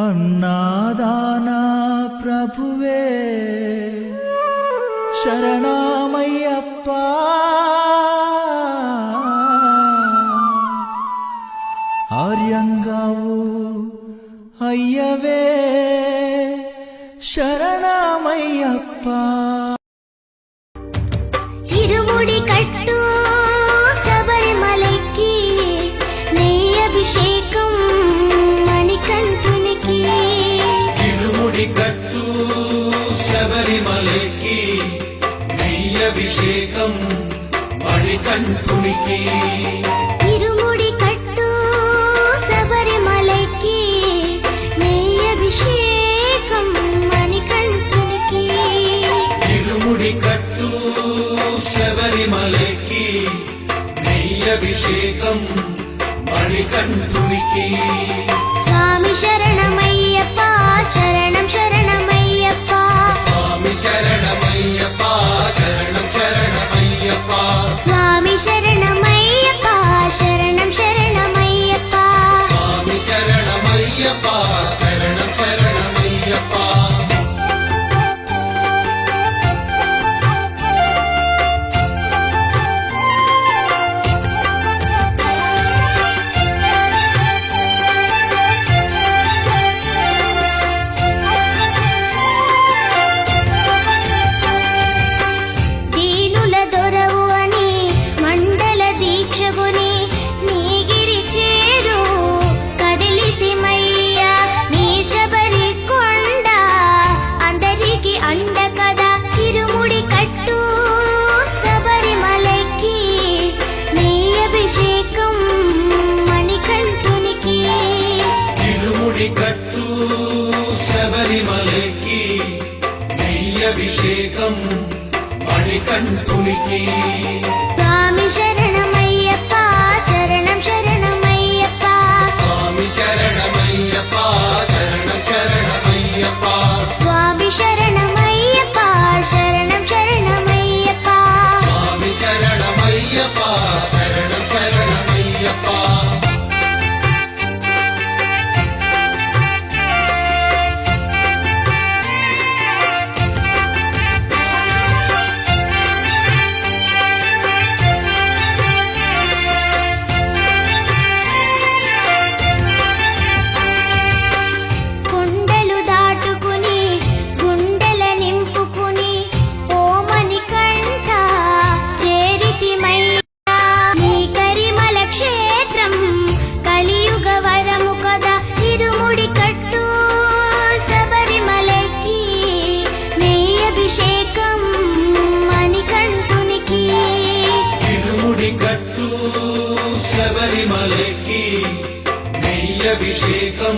అన్నాదానా ప్రభువే శరణమయ్యప్ప ఆర్యంగావు అయ్యవే శరణమయ్యప్ప తిరుముడి కట్టు శబరిమలకి నెయ్యి అభిషేకం మణికంఠునికి తిరుముడి కట్టు శబరిమలకి నెయ్యి అభిషేకం మణికంఠునికి తిరుముడి కట్టు శబరిమలకి నెయ్యి అభిషేకం మణికంఠునికి తిరుముడి కట్టు శబరిమలకి నెయ్యి అభిషేకం మణికంఠునికి స్వామి శరణమయ్యప్ప శరణం శరణమయ్యప్ప స్వామి శరణమయ్యప్ప శరణం శరణమయ్యప్ప స్వామి శరణమయ్యప్ప శరణం శరణమయ్యప్ప స్వామి శరణమయ్యప్ప శరణం శరణమయ్యప్ప దీనుల దొరవు అని మండల దీక్షగుని నీగిరి చేరు కదిలితిమయ్యా నీ శబరి కొండ అందరికి అండ కదా తిరుముడి కట్టు శబరిమలకి నీ అభిషేకం మణికంఠునికి తిరుముడి కట్టు శబరిమలకి నెయ్యి అభిషేకం మణికంఠునికి స్వామి శరణమయ్యప్ప శరణం శరణమయ్యప్ప స్వామి శరణమయ్యప్ప శరణం శరణమయ్యప్ప స్వామి శరణమయ్యప్ప శరణం శరణమయ్యప్ప స్వామి శరణమయ్యప్ప శరణం శరణమయ్యప్ప కొండలు దాటుకుని గుండెల నింపుకుని ఓ మణికంఠ చేరితిమయ్యా నీ కరిమల క్షేత్రం కలియుగ వరము కదా తిరుముడి కట్టు శబరిమలకి నెయ్యి అభిషేకం మణికంఠునికి తిరుముడి కట్టు శబరిమలకి నెయ్యి అభిషేకం